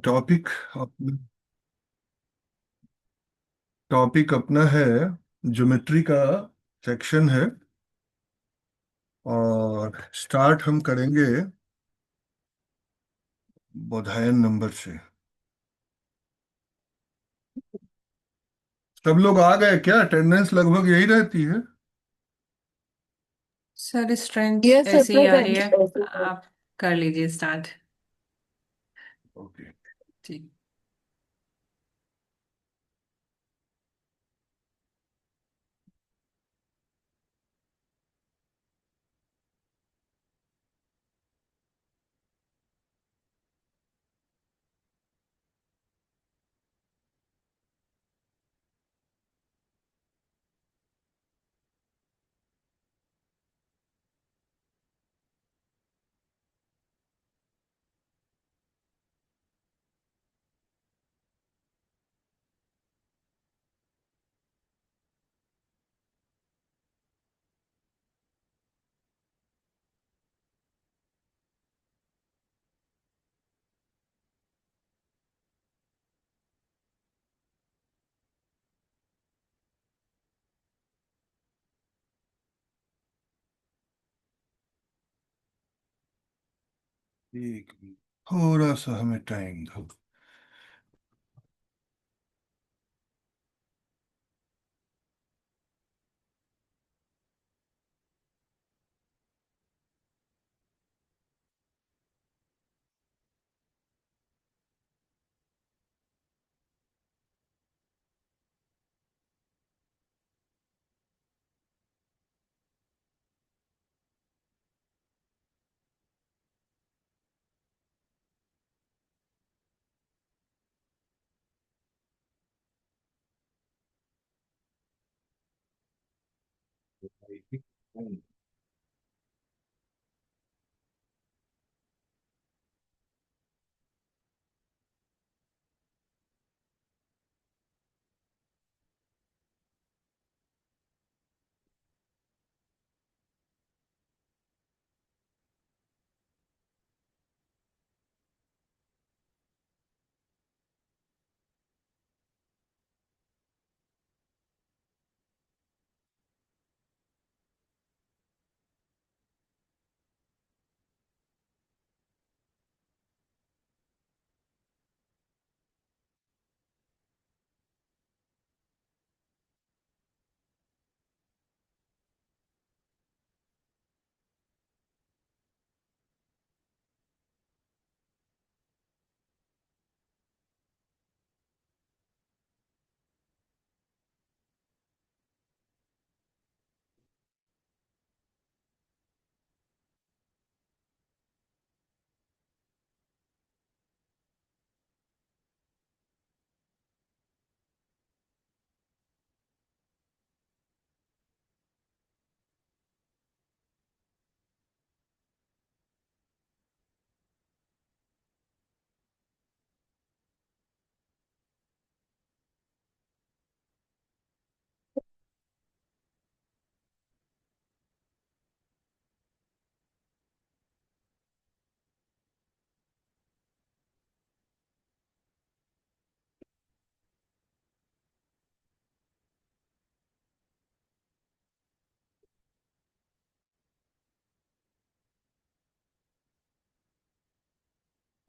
Topic अपना topic अपना है, ज्योमेट्री का सेक्शन है। और स्टार्ट हम करेंगे बोधायन नंबर से। सब लोग आ गए क्या? अटेंडेंस लगभग यही रहती है। सर स्ट्रेंथ यस सर, ऐसे ही आ रही प्रेजेंट। है। आप कर लीजिए स्टार्ट। ओके। ठीक। एक मिनट, थोड़ा सा हमें टाइम दो।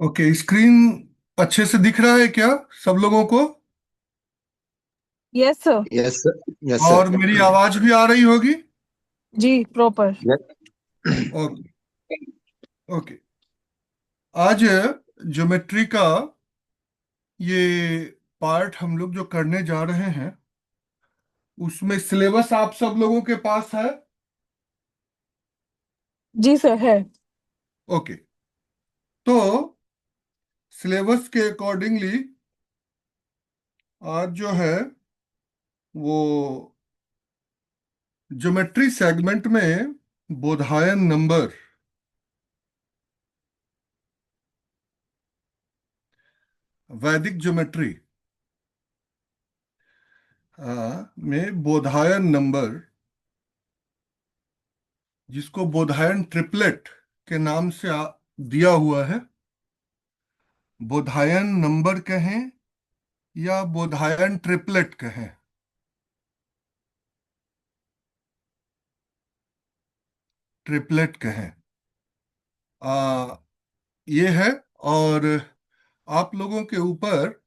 ओके, स्क्रीन अच्छे से दिख रहा है क्या सब लोगों को? Yes sir. Yes sir. Yes और सर। मेरी आवाज भी आ रही होगी? जी प्रॉपर। ओके। ओके। आज ज्योमेट्री का ये पार्ट हम लोग जो करने जा रहे हैं, उसमें सिलेबस आप सब लोगों के पास है? जी सर है। ओके। तो सिलेबस के अकॉर्डिंगली आज जो है वो ज्योमेट्री सेगमेंट में बोधायन नंबर, वैदिक ज्योमेट्री में बोधायन नंबर, जिसको बोधायन ट्रिपलेट के नाम से दिया हुआ है, बोधायन नंबर कहें या बोधायन ट्रिपलेट कहें? ट्रिपलेट कहें। आ, ये है। और आप लोगों के ऊपर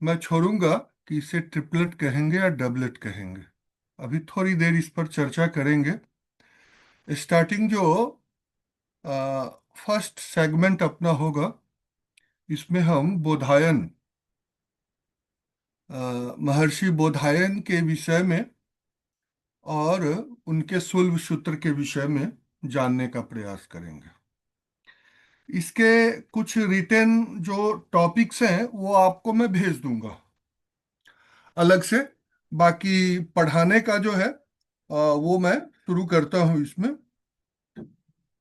मैं छोड़ूंगा कि इसे ट्रिपलेट कहेंगे या डबलेट कहेंगे। अभी थोड़ी देर इस पर चर्चा करेंगे। स्टार्टिंग जो फर्स्ट सेगमेंट अपना होगा, इसमें हम बोधायन, महर्षि बोधायन के विषय में और उनके शूल्ब सूत्र के विषय में जानने का प्रयास करेंगे। इसके कुछ रिटेन जो टॉपिक्स हैं वो आपको मैं भेज दूंगा अलग से। बाकी पढ़ाने का जो है वो मैं शुरू करता हूं इसमें।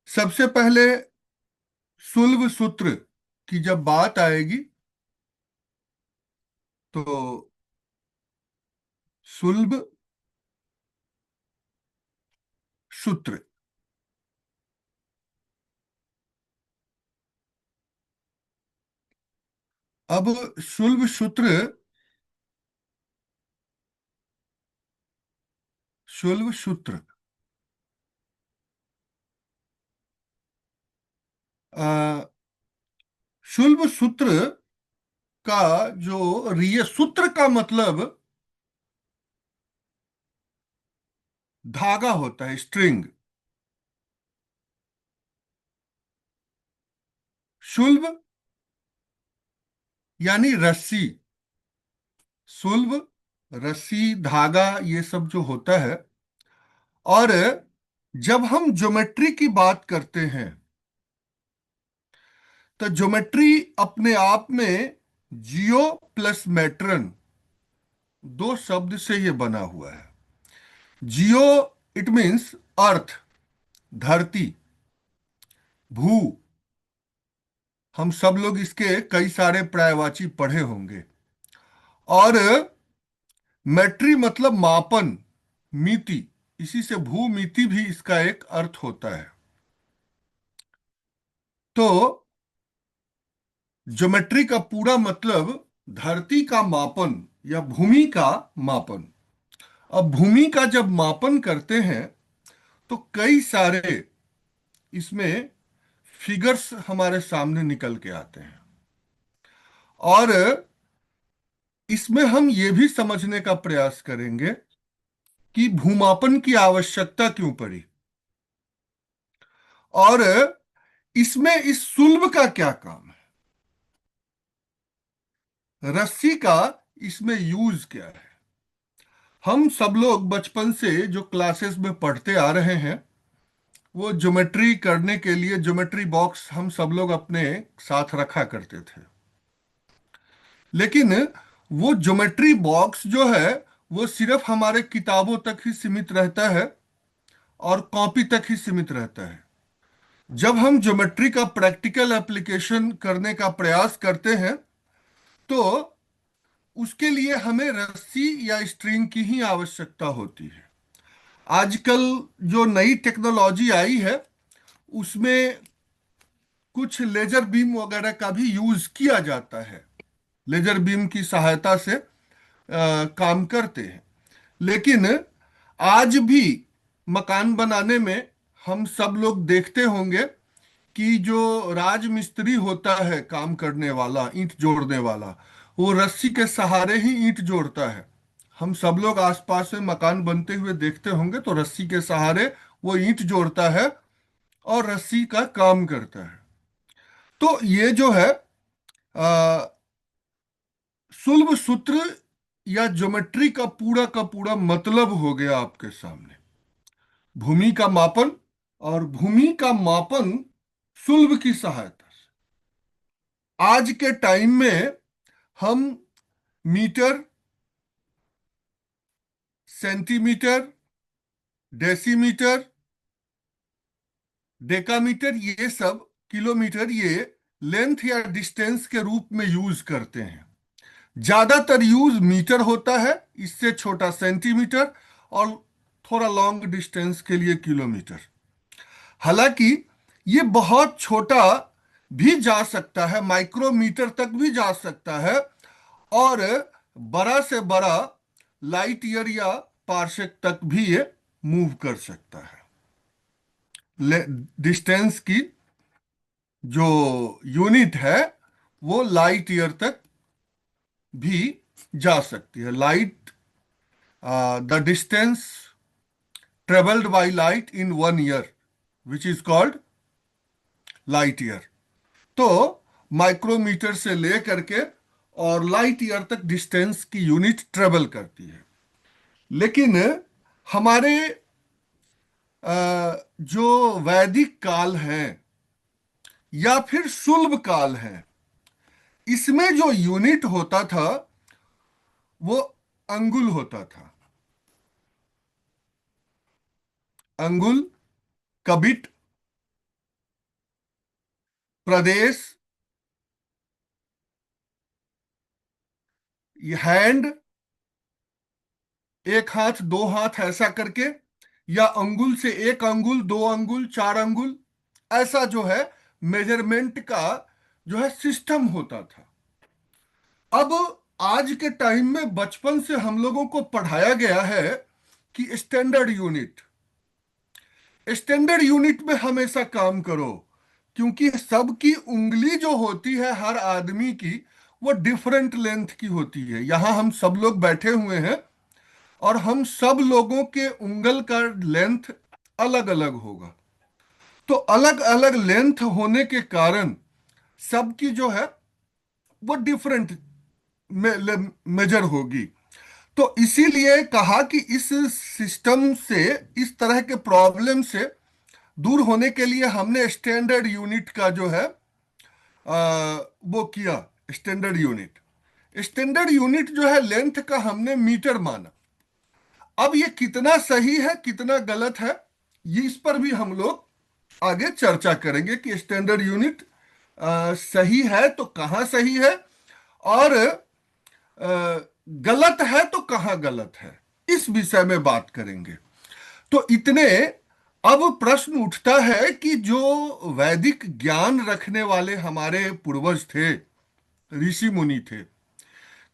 सबसे पहले शूल्ब सूत्र की जब बात आएगी तो शूल्ब सूत्र, अब शूल्ब सूत्र, शूल्ब सूत्र अ, शूल्ब सूत्र का जो रिय सूत्र का मतलब धागा होता है, स्ट्रिंग। शुल्ब यानी रस्सी। शुल्ब, रस्सी, धागा, ये सब जो होता है। और जब हम ज्योमेट्री की बात करते हैं तो ज्योमेट्री अपने आप में जियो प्लस मैट्रन दो शब्द से ये बना हुआ है। जियो इट मीन्स अर्थ, धरती, भू। हम सब लोग इसके कई सारे पर्यायवाची पढ़े होंगे। और मैट्री मतलब मापन, मिति। इसी से भूमिति भी इसका एक अर्थ होता है। तो ज्योमेट्री का पूरा मतलब धरती का मापन या भूमि का मापन। अब भूमि का जब मापन करते हैं तो कई सारे इसमें फिगर्स हमारे सामने निकल के आते हैं। और इसमें हम ये भी समझने का प्रयास करेंगे कि भूमापन की आवश्यकता क्यों पड़ी, और इसमें इस सुल्ब का क्या काम है, रस्सी का इसमें यूज क्या है। हम सब लोग बचपन से जो क्लासेस में पढ़ते आ रहे हैं वो ज्योमेट्री करने के लिए ज्योमेट्री बॉक्स हम सब लोग अपने साथ रखा करते थे। लेकिन वो ज्योमेट्री बॉक्स जो है वो सिर्फ हमारे किताबों तक ही सीमित रहता है और कॉपी तक ही सीमित रहता है। जब हम ज्योमेट्री का प्रैक्टिकल एप्लीकेशन करने का प्रयास करते हैं तो उसके लिए हमें रस्सी या स्ट्रिंग की ही आवश्यकता होती है। आजकल जो नई टेक्नोलॉजी आई है उसमें कुछ लेजर बीम वगैरह का भी यूज किया जाता है। लेजर बीम की सहायता से काम करते हैं। लेकिन आज भी मकान बनाने में हम सब लोग देखते होंगे कि जो राज मिस्त्री होता है, काम करने वाला, ईंट जोड़ने वाला, वो रस्सी के सहारे ही ईंट जोड़ता है। हम सब लोग आसपास में मकान बनते हुए देखते होंगे तो रस्सी के सहारे वो ईंट जोड़ता है और रस्सी का काम करता है। तो ये जो है शुल्ब सूत्र या ज्योमेट्री का पूरा मतलब हो गया आपके सामने। भूमि का मापन, और भूमि का मापन शुल्ब की सहायता से। आज के टाइम में हम मीटर, सेंटीमीटर, डेसीमीटर, डेकामीटर, ये सब, किलोमीटर, ये लेंथ या डिस्टेंस के रूप में यूज करते हैं। ज्यादातर यूज मीटर होता है, इससे छोटा सेंटीमीटर, और थोड़ा लॉन्ग डिस्टेंस के लिए किलोमीटर। हालांकि ये बहुत छोटा भी जा सकता है, माइक्रोमीटर तक भी जा सकता है, और बड़ा से बड़ा लाइट ईयर या पार्सेक तक भी ये मूव कर सकता है। डिस्टेंस की जो यूनिट है वो लाइट ईयर तक भी जा सकती है। Light, the distance travelled by light in 1 year which is called light year. तो माइक्रोमीटर से ले करके और लाइट ईयर तक डिस्टेंस की यूनिट ट्रेवल करती है। लेकिन हमारे जो वैदिक काल है या फिर शुल्ब काल है, इसमें जो यूनिट होता था वो अंगुल होता था। अंगुल, कबिट, प्रदेश, हैंड, एक हाथ, दो हाथ ऐसा करके, या अंगुल से एक अंगुल, दो अंगुल, चार अंगुल, ऐसा जो है मेजरमेंट का जो है सिस्टम होता था। अब आज के टाइम में बचपन से हम लोगों को पढ़ाया गया है कि स्टैंडर्ड यूनिट में हमेशा काम करो, क्योंकि सबकी उंगली जो होती है हर आदमी की वो डिफरेंट लेंथ की होती है। यहां हम सब लोग बैठे हुए हैं और हम सब लोगों के उंगल का लेंथ अलग अलग होगा। तो अलग अलग लेंथ होने के कारण सबकी जो है वो डिफरेंट मेजर होगी। तो इसीलिए कहा कि इस सिस्टम से, इस तरह के प्रॉब्लम से दूर होने के लिए हमने स्टैंडर्ड यूनिट का जो है वो किया। स्टैंडर्ड यूनिट जो है लेंथ का हमने मीटर माना। अब ये कितना सही है कितना गलत है, ये इस पर भी हम लोग आगे चर्चा करेंगे कि स्टैंडर्ड यूनिट सही है तो कहाँ सही है, और गलत है तो कहाँ गलत है, इस विषय में बात करेंगे। तो इतने, अब प्रश्न उठता है कि जो वैदिक ज्ञान रखने वाले हमारे पूर्वज थे, ऋषि मुनि थे,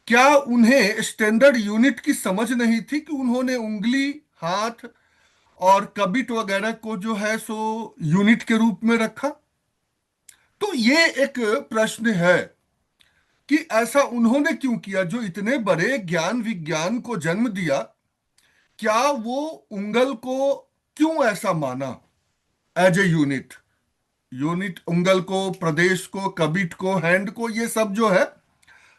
क्या उन्हें स्टैंडर्ड यूनिट की समझ नहीं थी कि उन्होंने उंगली, हाथ और कबिट वगैरह को जो है सो यूनिट के रूप में रखा? तो ये एक प्रश्न है कि ऐसा उन्होंने क्यों किया, जो इतने बड़े ज्ञान विज्ञान को जन्म दिया, क्या वो उंगल को क्यों ऐसा माना एज ए यूनिट? यूनिट उंगल को, प्रदेश को, कबिट को, हैंड को, ये सब जो है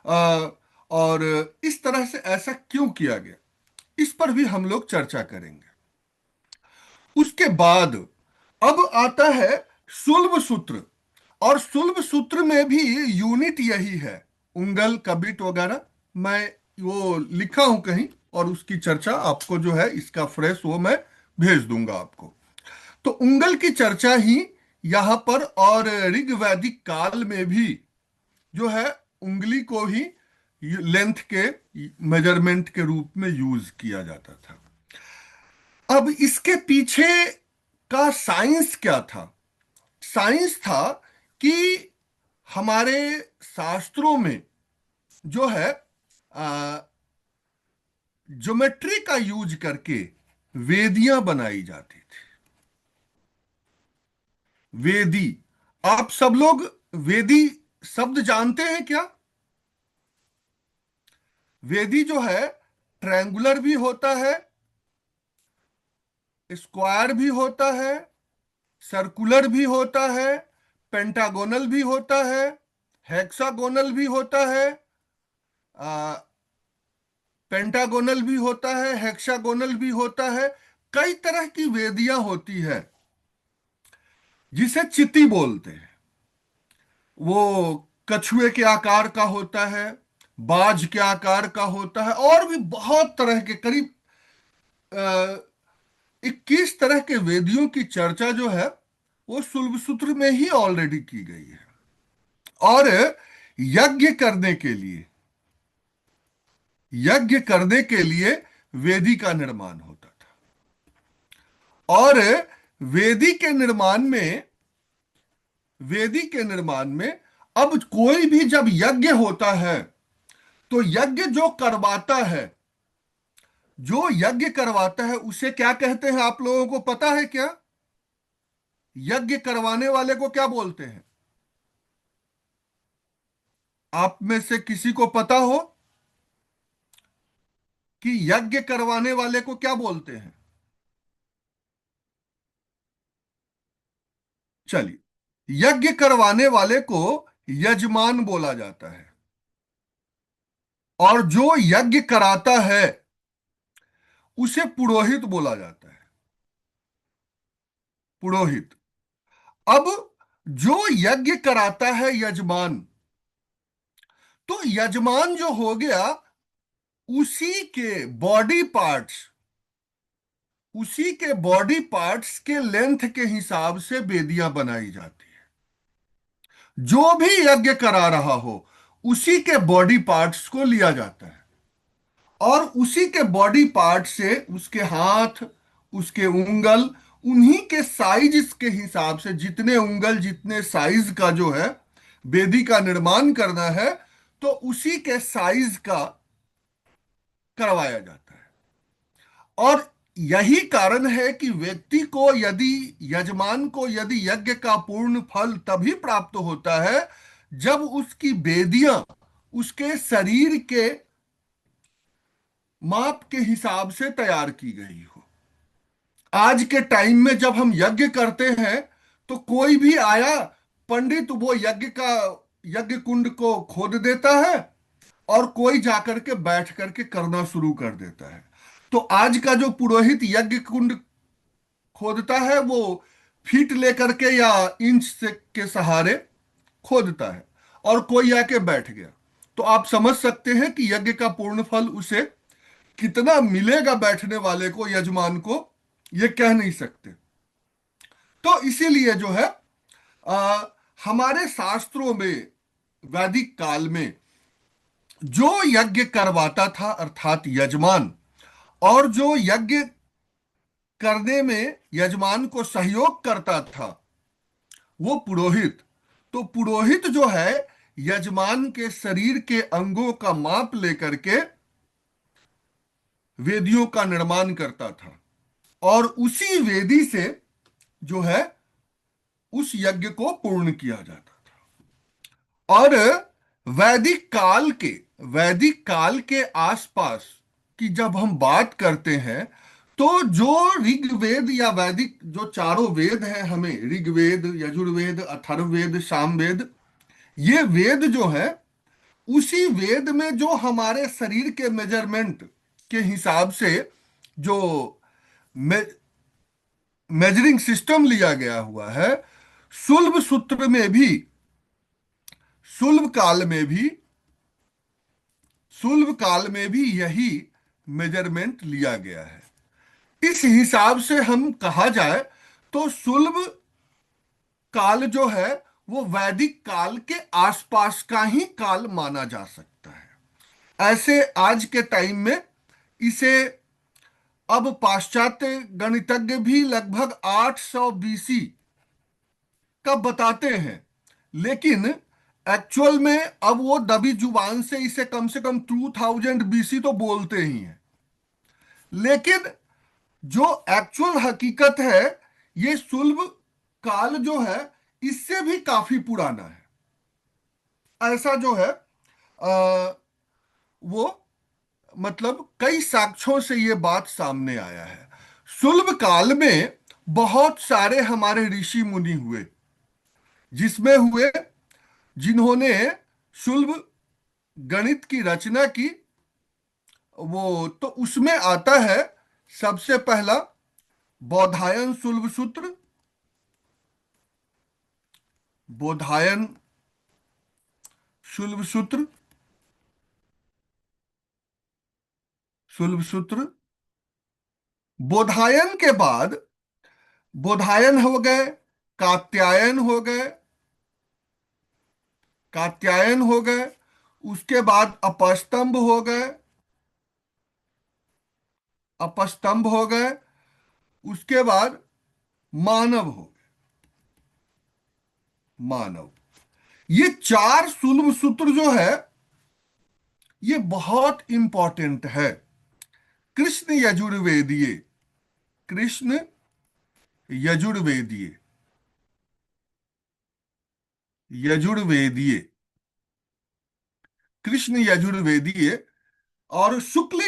आ, और इस तरह से ऐसा क्यों किया गया, इस पर भी हम लोग चर्चा करेंगे। उसके बाद अब आता है शुल्ब सूत्र, और शुल्ब सूत्र में भी यूनिट यही है, उंगल, कबिट वगैरह। मैं वो लिखा हूं कहीं, और उसकी चर्चा आपको जो है इसका फ्रेश वो मैं भेज दूंगा आपको। तो उंगल की चर्चा ही यहां पर, और ऋग्वैदिक काल में भी जो है उंगली को ही लेंथ के मेजरमेंट के रूप में यूज किया जाता था। अब इसके पीछे का साइंस क्या था? साइंस था कि हमारे शास्त्रों में जो है ज्योमेट्री का यूज करके वेदियां बनाई जाती थी। वेदी, आप सब लोग वेदी शब्द जानते हैं क्या? वेदी जो है ट्रायंगुलर भी होता है, स्क्वायर भी होता है, सर्कुलर भी होता है, पेंटागोनल भी होता है, हेक्सागोनल भी होता है, पेंटागोनल भी होता है, हेक्सागोनल भी होता है। कई तरह की वेदियां होती है, जिसे चिति बोलते हैं। वो कछुए के आकार का होता है, बाज के आकार का होता है, और भी बहुत तरह के, करीब 21 तरह के वेदियों की चर्चा जो है वो शुल्ब सूत्र में ही ऑलरेडी की गई है। और यज्ञ करने के लिए वेदी का निर्माण होता था। और वेदी के निर्माण में वेदी के निर्माण में। अब कोई भी जब यज्ञ होता है तो यज्ञ जो करवाता है, जो यज्ञ करवाता है उसे क्या कहते हैं, आप लोगों को पता है क्या? यज्ञ करवाने वाले को क्या बोलते हैं? आप में से किसी को पता हो कि यज्ञ करवाने वाले को क्या बोलते हैं? चलिए, यज्ञ करवाने वाले को यजमान बोला जाता है, और जो यज्ञ कराता है उसे पुरोहित बोला जाता है। पुरोहित। अब जो यज्ञ कराता है यजमान, तो यजमान जो हो गया, उसी के बॉडी पार्ट्स, उसी के बॉडी पार्ट्स के लेंथ के हिसाब से वेदियां बनाई जाती है। जो भी यज्ञ करा रहा हो उसी के बॉडी पार्ट्स को लिया जाता है, और उसी के बॉडी पार्ट से उसके हाथ, उसके उंगल, उन्हीं के साइज के हिसाब से, जितने उंगल जितने साइज का जो है वेदी का निर्माण करना है, तो उसी के साइज का करवाया जाता है। और यही कारण है कि व्यक्ति को यदि, यजमान को यदि यज्ञ का पूर्ण फल तभी प्राप्त होता है जब उसकी वेदियां उसके शरीर के माप के हिसाब से तैयार की गई हो। आज के टाइम में जब हम यज्ञ करते हैं तो कोई भी आया, पंडित वो यज्ञ कुंड को खोद देता है और कोई जाकर के बैठ करके करना शुरू कर देता है। तो आज का जो पुरोहित यज्ञ कुंड खोदता है वो फीट लेकर के या इंच से के सहारे खोदता है, और कोई आके बैठ गया। तो आप समझ सकते हैं कि यज्ञ का पूर्ण फल उसे कितना मिलेगा, बैठने वाले को, यजमान को, ये कह नहीं सकते। तो इसीलिए जो है, आ, हमारे शास्त्रों में वैदिक काल में जो यज्ञ करवाता था अर्थात यजमान, और जो यज्ञ करने में यजमान को सहयोग करता था वो पुरोहित। तो पुरोहित जो है यजमान के शरीर के अंगों का माप लेकर के वेदियों का निर्माण करता था, और उसी वेदी से जो है उस यज्ञ को पूर्ण किया जाता था। और वैदिक काल के वैदिक काल के आसपास की जब हम बात करते हैं, तो जो ऋग्वेद या वैदिक जो चारों वेद हैं, हमें ऋग्वेद, यजुर्वेद, अथर्ववेद, सामवेद, ये वेद जो है, उसी वेद में जो हमारे शरीर के मेजरमेंट के हिसाब से जो मे, मेजरिंग सिस्टम लिया गया हुआ है, सुल्ब सूत्र में भी, सुल्ब काल में भी, सुल्ब काल में भी यही मेजरमेंट लिया गया है। इस हिसाब से हम कहा जाए तो सुल्ब काल जो है वो वैदिक काल के आसपास का ही काल माना जा सकता है। ऐसे आज के टाइम में इसे अब पाश्चात्य गणितज्ञ भी लगभग 800 बीसी का बताते हैं, लेकिन एक्चुअल में अब वो दबी जुबान से कम 2000 बीसी तो बोलते ही हैं। लेकिन जो एक्चुअल हकीकत है, ये सुल्ब काल जो है इससे भी काफी पुराना है। ऐसा जो है वो मतलब कई साक्ष्यों से ये बात सामने आया है। सुल्ब काल में बहुत सारे हमारे ऋषि मुनि हुए, जिसमें हुए जिन्होंने शुल्ब गणित की रचना की। वो तो उसमें आता है सबसे पहला बौधायन शुल्ब सूत्र, बोधायन शुल्ब सूत्र, शुल्ब सूत्र। बोधायन के बाद, बोधायन हो गए, कात्यायन हो गए, कात्यायन हो गए, उसके बाद अपस्तंभ हो गए, अपस्तंभ हो गए, उसके बाद मानव हो गए। मानव। ये चार सुलभ सूत्र जो है ये बहुत इंपॉर्टेंट है। कृष्ण यजुर्वेदीय, कृष्ण यजुर्वेदीय, यजुर्वेदीय, कृष्ण यजुर्वेदीय और शुक्ल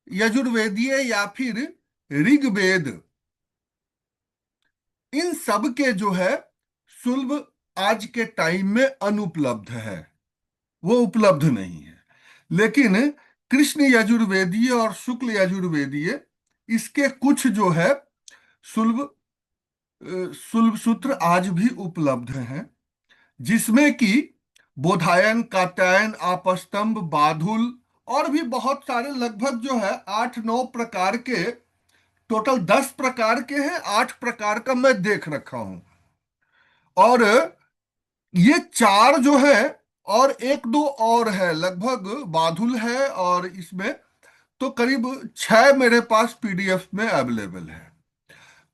यजुर्वेदीय या फिर ऋग्वेद, इन सब के जो है सुलभ आज के टाइम में अनुपलब्ध है, वो उपलब्ध नहीं है। लेकिन कृष्ण यजुर्वेदीय और शुक्ल यजुर्वेदीय, इसके कुछ जो है सुलभ सुलभ सूत्र आज भी उपलब्ध हैं, जिसमें कि बोधायन, कात्यायन, आपस्तंभ, बाधुल और भी बहुत सारे, लगभग जो है 8-9 प्रकार के, टोटल 10 प्रकार के हैं, 8 प्रकार का मैं देख रखा हूं। और ये चार जो है, और एक दो और है, लगभग बाधुल है, और इसमें तो करीब 6 मेरे पास पीडीएफ में अवेलेबल है।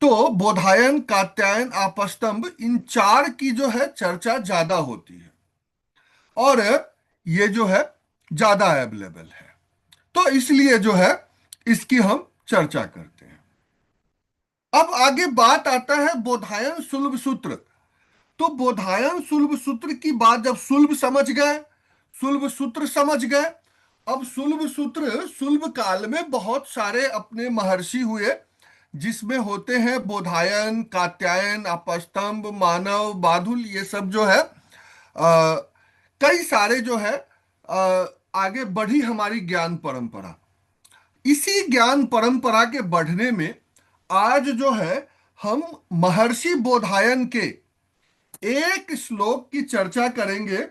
तो बोधायन, कात्यायन, आपस्तंभ, इन चार की जो है चर्चा ज्यादा होती है और ये जो है ज्यादा अवेलेबल है, तो इसलिए जो है इसकी हम चर्चा करते हैं। अब आगे बात आता है बोधायन सुलभ सूत्र। तो बोधायन सुलभ सूत्र की बात, जब सुलभ समझ गए, सुलभ सूत्र समझ गए, अब सुलभ सूत्र, सुलभ काल में बहुत सारे अपने महर्षि हुए, जिसमें होते हैं बोधायन, कात्यायन, आपस्तंभ, मानव, बाधुल, ये सब जो है कई सारे जो है आगे बढ़ी हमारी ज्ञान परंपरा। इसी ज्ञान परंपरा के बढ़ने में आज जो है हम महर्षि बोधायन के एक श्लोक की चर्चा करेंगे।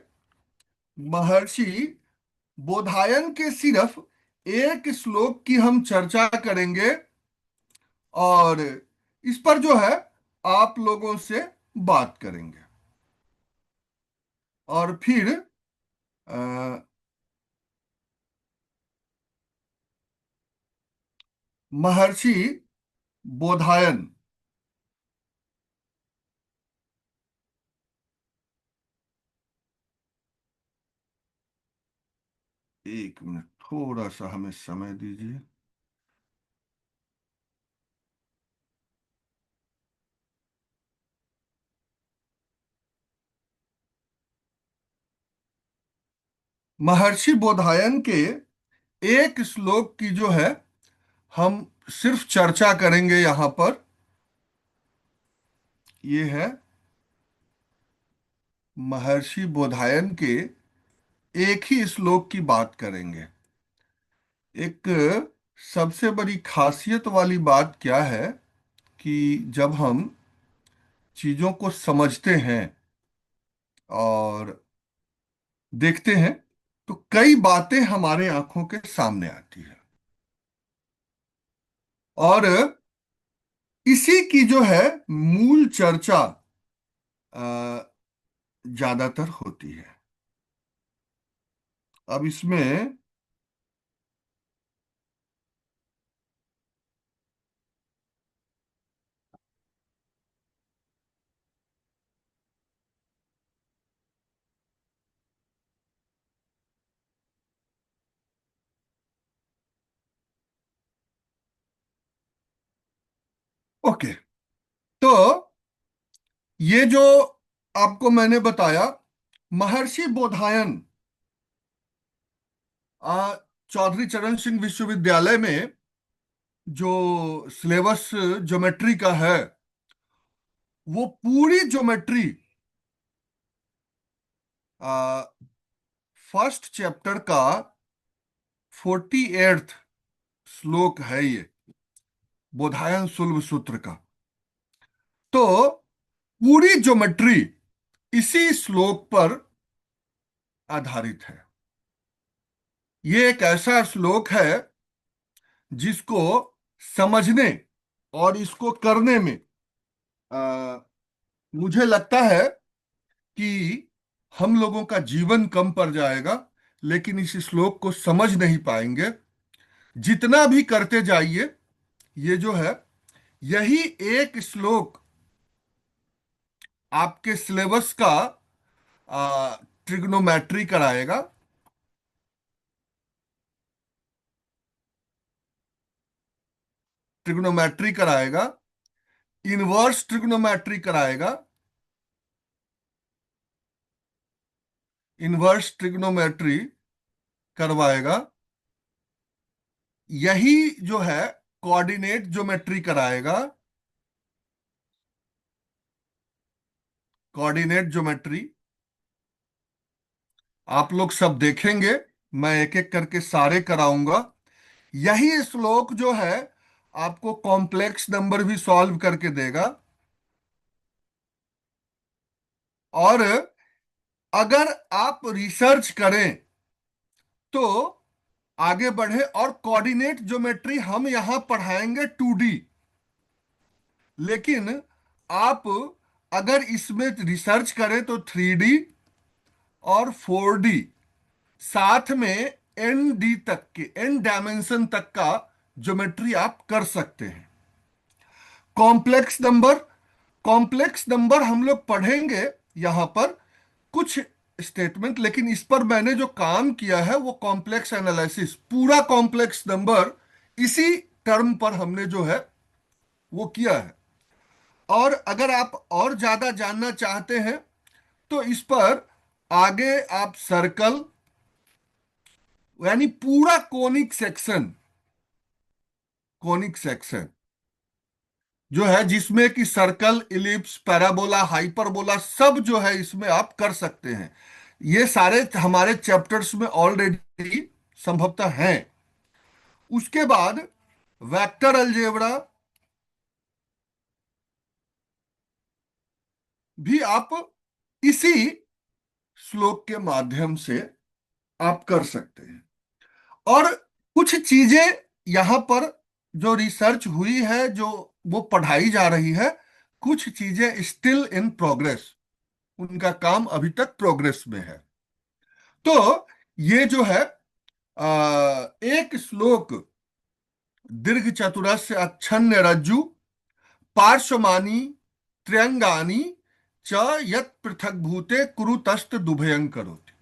महर्षि बोधायन के सिर्फ एक श्लोक की हम चर्चा करेंगे और इस पर जो है आप लोगों से बात करेंगे। और फिर अ, महर्षि बोधायन, एक मिनट, थोड़ा सा हमें समय दीजिए। महर्षि बोधायन के एक श्लोक की जो है हम सिर्फ चर्चा करेंगे यहां पर। ये है महर्षि बोधायन के एक ही श्लोक की बात करेंगे। एक सबसे बड़ी खासियत वाली बात क्या है कि जब हम चीजों को समझते हैं और देखते हैं तो कई बातें हमारे आंखों के सामने आती है और इसी की जो है मूल चर्चा अ, ज्यादातर होती है। अब इसमें ओके, तो ये जो आपको मैंने बताया, महर्षि बोधायन चौधरी चरण सिंह विश्वविद्यालय में जो सिलेबस ज्योमेट्री का है, वो पूरी ज्योमेट्री फर्स्ट चैप्टर का 48th श्लोक है ये, बोधायन सुलभ सूत्र का। तो पूरी ज्योमेट्री इसी श्लोक पर आधारित है। ये एक ऐसा श्लोक है जिसको समझने और इसको करने में आ, मुझे लगता है कि हम लोगों का जीवन कम पड़ जाएगा, लेकिन इस श्लोक को समझ नहीं पाएंगे। जितना भी करते जाइए, ये जो है, यही एक श्लोक आपके सिलेबस का ट्रिग्नोमेट्री कराएगा, ट्रिग्नोमेट्री कराएगा, इनवर्स ट्रिग्नोमेट्री कराएगा, इनवर्स ट्रिग्नोमेट्री करवाएगा, यही जो है कोऑर्डिनेट ज्योमेट्री कराएगा, कोऑर्डिनेट ज्योमेट्री। आप लोग सब देखेंगे, मैं एक एक करके सारे कराऊंगा। यही श्लोक जो है आपको कॉम्प्लेक्स नंबर भी सॉल्व करके देगा। और अगर आप रिसर्च करें तो आगे बढ़े, और कोऑर्डिनेट ज्योमेट्री हम यहां पढ़ाएंगे 2D, लेकिन आप अगर इसमें रिसर्च करें तो 3D और 4D, साथ में ND तक के, N डायमेंशन तक का ज्योमेट्री आप कर सकते हैं। कॉम्प्लेक्स नंबर, कॉम्प्लेक्स नंबर हम लोग पढ़ेंगे यहां पर कुछ स्टेटमेंट, लेकिन इस पर मैंने जो काम किया है वो कॉम्प्लेक्स एनालिसिस, पूरा कॉम्प्लेक्स नंबर इसी टर्म पर हमने जो है वो किया है। और अगर आप और ज्यादा जानना चाहते हैं तो इस पर आगे आप सर्कल, यानी पूरा कोनिक सेक्शन, कोनिक सेक्शन जो है जिसमें कि सर्कल, इलिप्स, पैराबोला, हाइपरबोला सब जो है इसमें आप कर सकते हैं। ये सारे हमारे चैप्टर्स में ऑलरेडी संभवतः हैं। उसके बाद वेक्टर अलजेब्रा भी आप इसी श्लोक के माध्यम से आप कर सकते हैं। और कुछ चीजें यहां पर जो रिसर्च हुई है, जो वो पढ़ाई जा रही है, कुछ चीजें स्टिल इन प्रोग्रेस, उनका काम अभी तक प्रोग्रेस में है। तो ये जो है एक श्लोक, दीर्घ चतुरस्य अच्छन्य रज्जु पार्श्वमानी त्र्यंगानी च यत् पृथक भूते कुरु तस्त दुभयं करोति।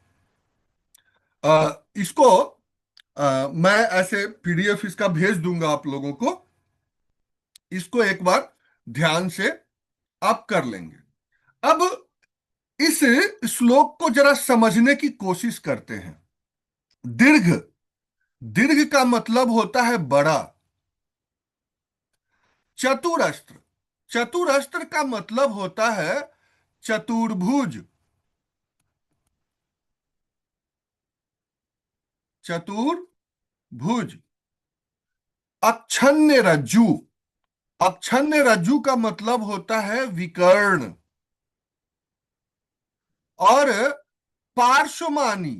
इसको मैं ऐसे PDF इसका भेज दूंगा आप लोगों को, इसको एक बार ध्यान से आप कर लेंगे। अब इस श्लोक को जरा समझने की कोशिश करते हैं। दीर्घ, दीर्घ का मतलब होता है बड़ा। चतुरस्त्र, चतुरस्त्र का मतलब होता है चतुर्भुज, चतुर्भुज। अक्षन्य रज्जु, अक्षन्य रज्जु का मतलब होता है विकर्ण। और पार्श्वमानी,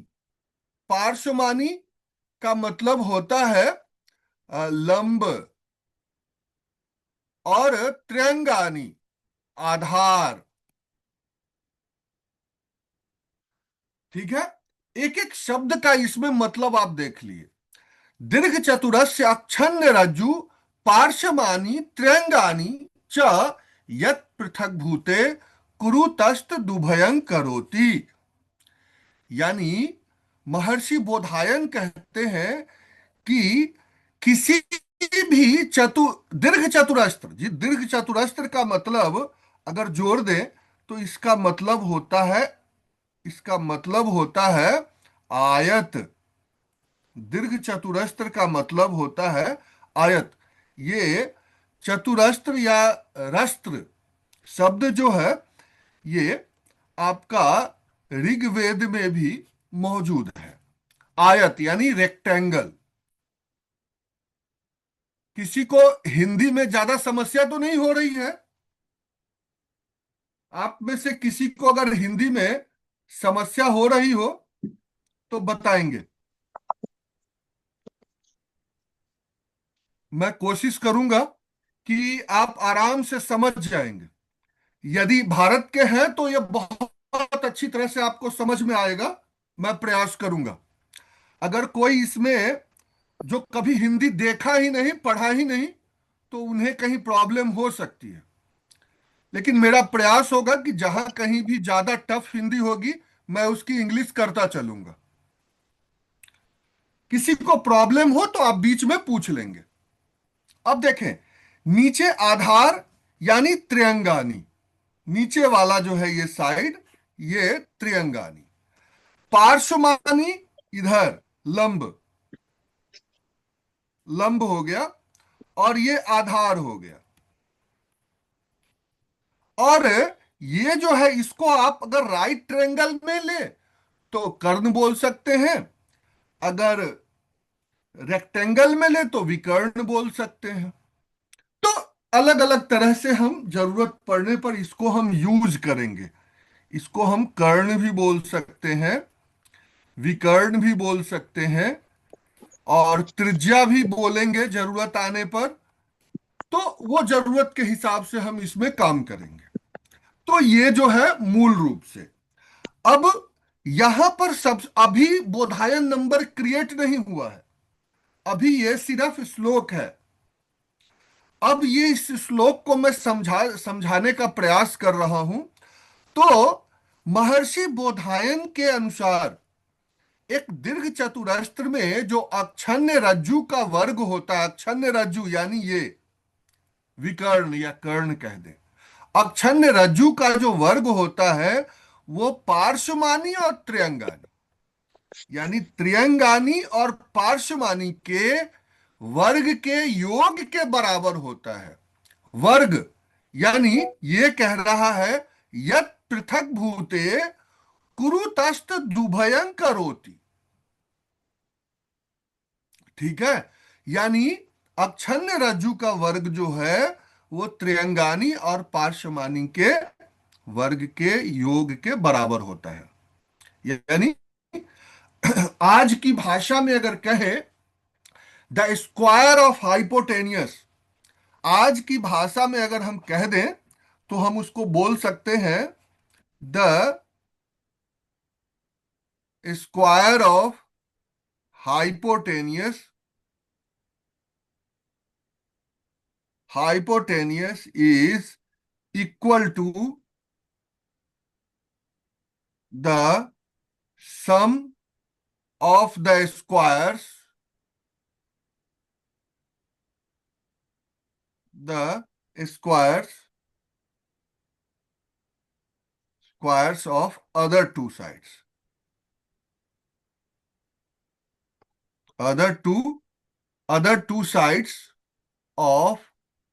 पार्श्वमानी का मतलब होता है लंब। और त्र्यंगानी, आधार। ठीक है, एक एक शब्द का इसमें मतलब आप देख लिए। दीर्घ चतुरस्य अक्षन्य रज्जु पार्श्वमानी त्र्यंगानी च यत् पृथक भूते कुरु तस्त दुभयं करोति। यानी महर्षि बोधायन कहते हैं कि किसी भी दीर्घ चतुरस्त्र, जी दीर्घ चतुरस्त्र का मतलब अगर जोड़ दें तो इसका मतलब होता है, इसका मतलब होता है आयत। दीर्घ चतुरस्त्र का मतलब होता है आयत। ये चतुरस्त्र या रस्त्र शब्द जो है ये आपका ऋग्वेद में भी मौजूद है। आयत यानी रेक्टेंगल। किसी को हिंदी में ज्यादा समस्या तो नहीं हो रही है? आप में से किसी को अगर हिंदी में समस्या हो रही हो तो बताएंगे, मैं कोशिश करूंगा कि आप आराम से समझ जाएंगे। यदि भारत के हैं तो ये बहुत अच्छी तरह से आपको समझ में आएगा, मैं प्रयास करूंगा। अगर कोई इसमें जो कभी हिंदी देखा ही नहीं, पढ़ा ही नहीं, तो उन्हें कहीं प्रॉब्लम हो सकती है। लेकिन मेरा प्रयास होगा कि जहां कहीं भी ज्यादा टफ हिंदी होगी मैं उसकी इंग्लिश करता चलूंगा। किसी को प्रॉब्लम हो तो आप बीच में पूछ लेंगे। अब देखें, नीचे आधार यानी त्रिअंगानी, नीचे वाला जो है ये साइड, ये त्रिअंगानी। पार्श्वमानी इधर लंब, लंब हो गया, और ये आधार हो गया। और ये जो है इसको आप अगर राइट ट्रायंगल में ले तो कर्ण बोल सकते हैं, अगर रेक्टेंगल में ले तो विकर्ण बोल सकते हैं। तो अलग अलग तरह से हम जरूरत पड़ने पर इसको हम यूज करेंगे। इसको हम कर्ण भी बोल सकते हैं, विकर्ण भी बोल सकते हैं, और त्रिज्या भी बोलेंगे जरूरत आने पर। तो वो जरूरत के हिसाब से हम इसमें काम करेंगे। तो ये जो है मूल रूप से। अब यहां पर सब अभी बोधायन नंबर क्रिएट नहीं हुआ है, अभी ये सिर्फ श्लोक है। अब ये इस श्लोक को मैं समझाने का प्रयास कर रहा हूं। तो महर्षि बोधायन के अनुसार एक दीर्घ चतुरस्त्र में जो अक्षन्य रज्जु का वर्ग होता है, अक्षन्य रज्जु यानी ये विकर्ण या कर्ण कह दें, अक्षन्य रज्जु का जो वर्ग होता है वो पार्श्वमानी और त्रिअंगानी, यानी त्रिअंगानी और पार्श्वमानी के वर्ग के योग के बराबर होता है। वर्ग यानी ये कह रहा है यत पृथक भूते कुरुतस्त दुभयं करोति। ठीक है, यानी अक्षन्य रज्जु का वर्ग जो है वो त्रिअंगानी और पार्श्वमानी के वर्ग के योग के बराबर होता है। यानी आज की भाषा में अगर कहे द स्क्वायर ऑफ हाइपोटेनियस, आज की भाषा में अगर हम कह दें तो हम उसको बोल सकते हैं the square of hypotenuse, hypotenuse is equal to the sum of the the squares squares of other two other two sides of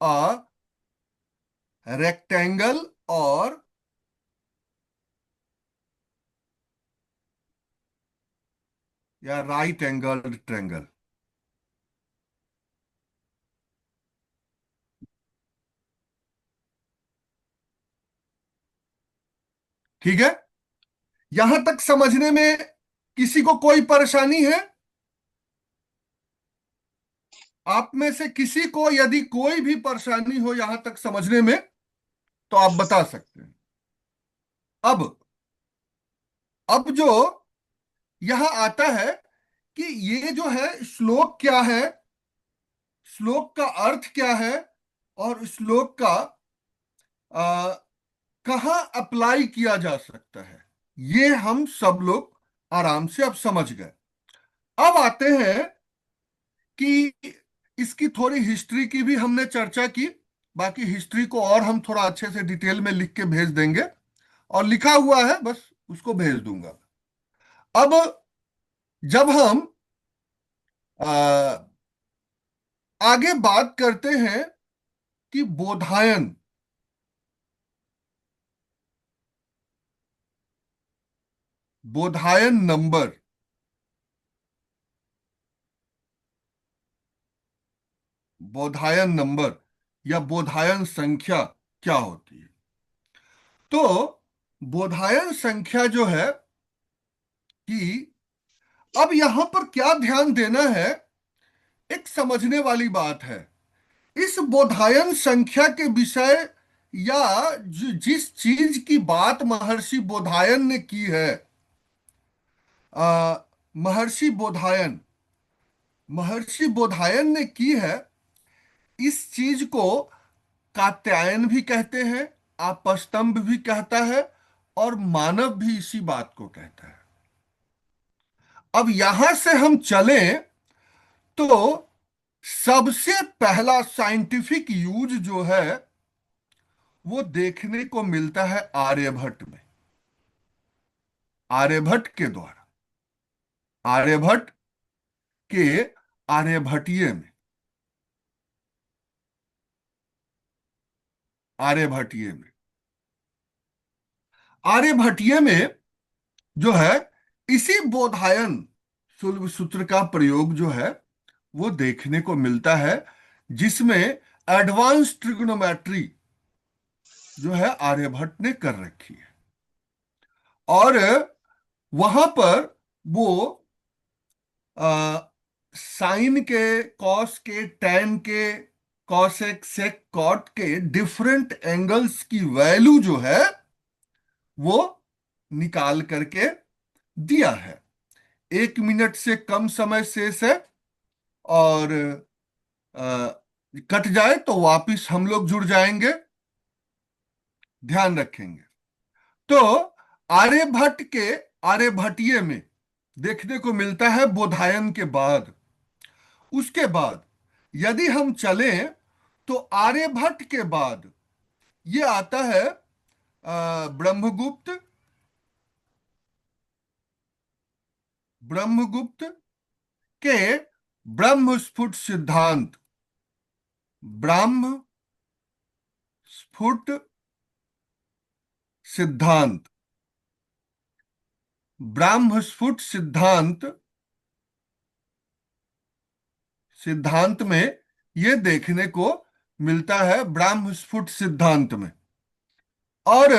a rectangle or या राइट एंगल्ड ट्रायंगल। ठीक है, यहां तक समझने में किसी को कोई परेशानी है? आप में से किसी को यदि कोई भी परेशानी हो यहां तक समझने में तो आप बता सकते हैं। अब जो यहां आता है कि ये जो है श्लोक क्या है, श्लोक का अर्थ क्या है, और श्लोक का आ, कहाँ अप्लाई किया जा सकता है, ये हम सब लोग आराम से अब समझ गए। अब आते हैं कि इसकी थोड़ी हिस्ट्री की भी हमने चर्चा की। बाकी हिस्ट्री को और हम थोड़ा अच्छे से डिटेल में लिख के भेज देंगे, और लिखा हुआ है बस उसको भेज दूंगा। अब जब हम आ, आगे बात करते हैं कि बोधायन, बोधायन नंबर, बोधायन नंबर या बोधायन संख्या क्या होती है। तो बोधायन संख्या जो है कि अब यहां पर क्या ध्यान देना है, एक समझने वाली बात है। इस बोधायन संख्या के विषय या जिस चीज की बात महर्षि बोधायन ने की है, महर्षि बोधायन, महर्षि बोधायन ने की है, इस चीज को कात्यायन भी कहते हैं, आपस्तंभ भी कहता है और मानव भी इसी बात को कहता है। अब यहां से हम चलें तो सबसे पहला साइंटिफिक यूज जो है वो देखने को मिलता है आर्यभट्ट में, आर्यभट्ट के द्वारा, आर्यभट्ट के आर्यभट्टीय में, आर्यभट्टीय में, आर्यभट्टीय में जो है इसी बोधायन शुल्ब सूत्र का प्रयोग जो है वो देखने को मिलता है, जिसमें एडवांस ट्रिग्नोमेट्री जो है आर्यभट्ट ने कर रखी है। और वहां पर वो साइन के, कॉस के, टैन के, कॉसेक, सेक, कॉट के डिफरेंट एंगल्स की वैल्यू जो है वो निकाल करके दिया है। 1 मिनट से कम समय शेष है, और अ, कट जाए तो वापिस हम लोग जुड़ जाएंगे, ध्यान रखेंगे। तो आर्यभट्ट के आर्यभट्टीय में देखने को मिलता है बोधायन के बाद। उसके बाद यदि हम चलें तो आर्यभट्ट के बाद ये आता है ब्रह्मगुप्त, ब्रह्मगुप्त के ब्रह्म स्फुट सिद्धांत, ब्रह्म स्फुट सिद्धांत, ब्रह्म स्फुट सिद्धांत, सिद्धांत में ये देखने को मिलता है ब्रह्म स्फुट सिद्धांत में। और